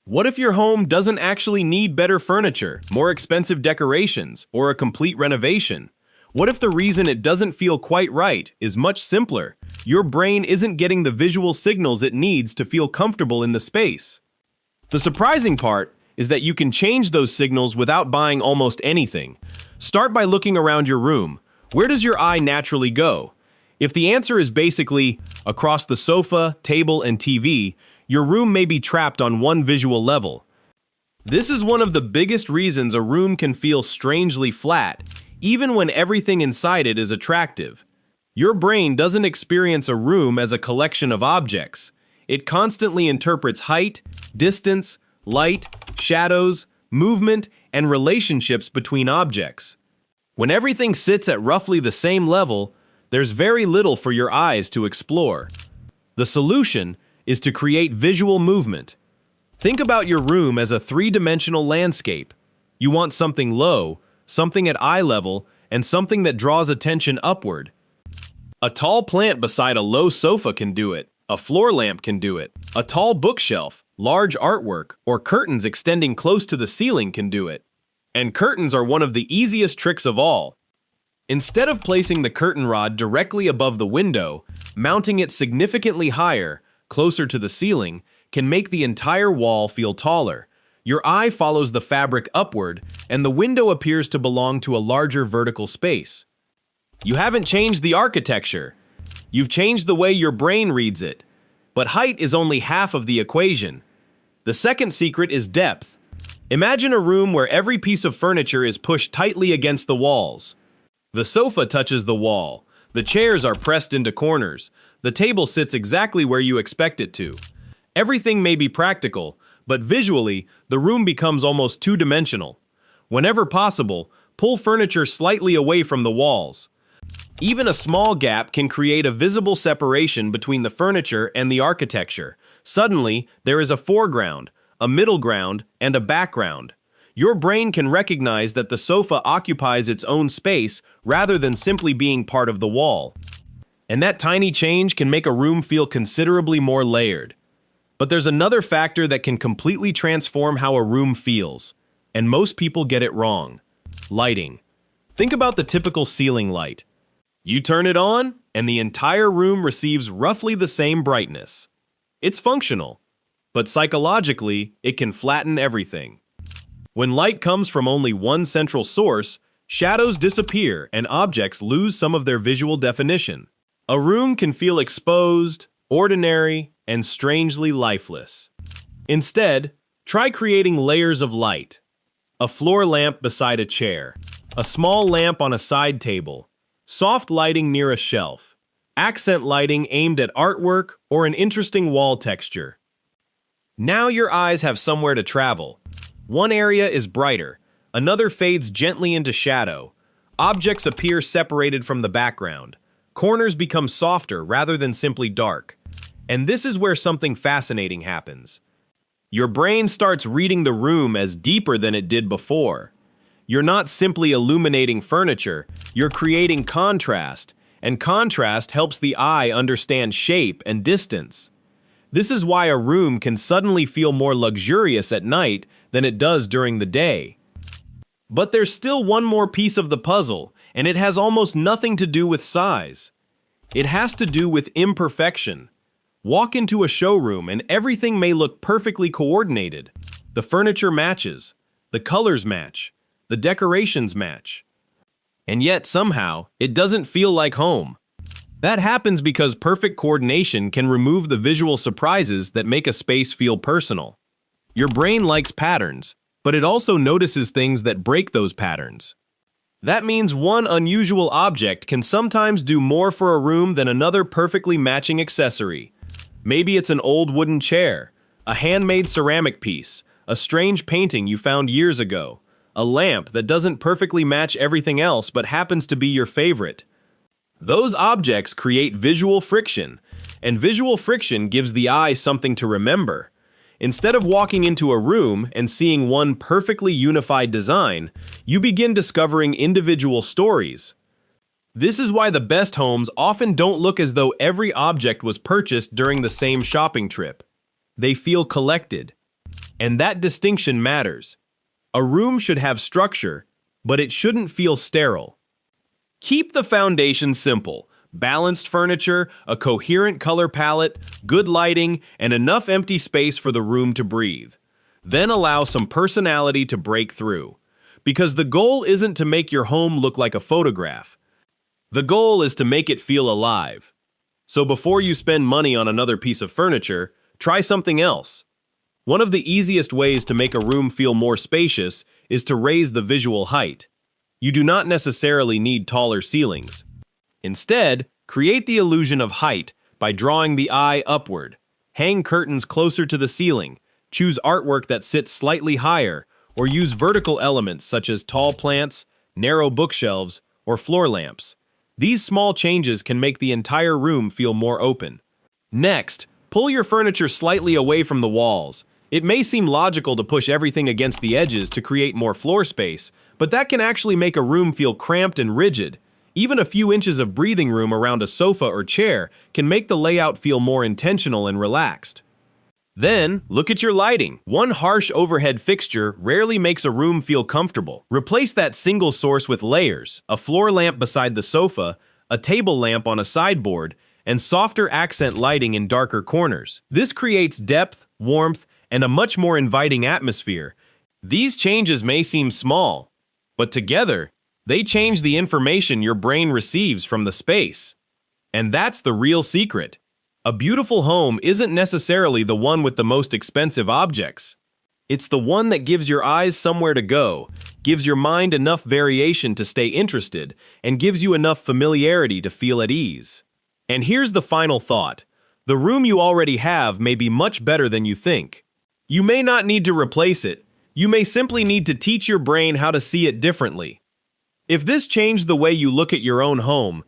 What if your home doesn't actually need better furniture, more expensive decorations, or a complete renovation? What if the reason it doesn't feel quite right is much simpler? Your brain isn't getting the visual signals it needs to feel comfortable in the space. The surprising part is that you can change those signals without buying almost anything. Start by looking around your room. Where does your eye naturally go? If the answer is basically across the sofa, table, and TV, your room may be trapped on one visual level. This is one of the biggest reasons a room can feel strangely flat, even when everything inside it is attractive. Your brain doesn't experience a room as a collection of objects. It constantly interprets height, distance, light, shadows, movement, and relationships between objects. When everything sits at roughly the same level, there's very little for your eyes to explore. The solution is to create visual movement. Think about your room as a three-dimensional landscape. You want something low, something at eye level, and something that draws attention upward. A tall plant beside a low sofa can do it. A floor lamp can do it. A tall bookshelf, large artwork, or curtains extending close to the ceiling can do it. And curtains are one of the easiest tricks of all. Instead of placing the curtain rod directly above the window, mounting it significantly higher, closer to the ceiling, can make the entire wall feel taller. Your eye follows the fabric upward, and the window appears to belong to a larger vertical space. You haven't changed the architecture. You've changed the way your brain reads it. But height is only half of the equation. The second secret is depth. Imagine a room where every piece of furniture is pushed tightly against the walls. The sofa touches the wall. The chairs are pressed into corners. The table sits exactly where you expect it to. Everything may be practical, but visually, the room becomes almost two-dimensional. Whenever possible, pull furniture slightly away from the walls. Even a small gap can create a visible separation between the furniture and the architecture. Suddenly, there is a foreground, a middle ground, and a background. Your brain can recognize that the sofa occupies its own space rather than simply being part of the wall. And that tiny change can make a room feel considerably more layered. But there's another factor that can completely transform how a room feels, and most people get it wrong: lighting. Think about the typical ceiling light. You turn it on, and the entire room receives roughly the same brightness. It's functional, but psychologically, it can flatten everything. When light comes from only one central source, shadows disappear and objects lose some of their visual definition. A room can feel exposed, ordinary, and strangely lifeless. Instead, try creating layers of light. A floor lamp beside a chair, a small lamp on a side table, soft lighting near a shelf, accent lighting aimed at artwork or an interesting wall texture. Now your eyes have somewhere to travel. One area is brighter, another fades gently into shadow. Objects appear separated from the background. Corners become softer rather than simply dark. And this is where something fascinating happens. Your brain starts reading the room as deeper than it did before. You're not simply illuminating furniture, you're creating contrast, and contrast helps the eye understand shape and distance. This is why a room can suddenly feel more luxurious at night than it does during the day. But there's still one more piece of the puzzle, and it has almost nothing to do with size. It has to do with imperfection. Walk into a showroom and everything may look perfectly coordinated. The furniture matches, the colors match, the decorations match. And yet somehow, it doesn't feel like home. That happens because perfect coordination can remove the visual surprises that make a space feel personal. Your brain likes patterns, but it also notices things that break those patterns. That means one unusual object can sometimes do more for a room than another perfectly matching accessory. Maybe it's an old wooden chair, a handmade ceramic piece, a strange painting you found years ago, a lamp that doesn't perfectly match everything else but happens to be your favorite. Those objects create visual friction, and visual friction gives the eye something to remember. Instead of walking into a room and seeing one perfectly unified design, you begin discovering individual stories. This is why the best homes often don't look as though every object was purchased during the same shopping trip. They feel collected. And that distinction matters. A room should have structure, but it shouldn't feel sterile. Keep the foundation simple. Balanced furniture, a coherent color palette, good lighting, and enough empty space for the room to breathe. Then allow some personality to break through. Because the goal isn't to make your home look like a photograph. The goal is to make it feel alive. So before you spend money on another piece of furniture, try something else. One of the easiest ways to make a room feel more spacious is to raise the visual height. You do not necessarily need taller ceilings. Instead, create the illusion of height by drawing the eye upward. Hang curtains closer to the ceiling, choose artwork that sits slightly higher, or use vertical elements such as tall plants, narrow bookshelves, or floor lamps. These small changes can make the entire room feel more open. Next, pull your furniture slightly away from the walls. It may seem logical to push everything against the edges to create more floor space, but that can actually make a room feel cramped and rigid. Even a few inches of breathing room around a sofa or chair can make the layout feel more intentional and relaxed. Then, look at your lighting. One harsh overhead fixture rarely makes a room feel comfortable. Replace that single source with layers, a floor lamp beside the sofa, a table lamp on a sideboard, and softer accent lighting in darker corners. This creates depth, warmth, and a much more inviting atmosphere. These changes may seem small, but together, they change the information your brain receives from the space. And that's the real secret. A beautiful home isn't necessarily the one with the most expensive objects. It's the one that gives your eyes somewhere to go, gives your mind enough variation to stay interested, and gives you enough familiarity to feel at ease. And here's the final thought. The room you already have may be much better than you think. You may not need to replace it. You may simply need to teach your brain how to see it differently. If this changed the way you look at your own home,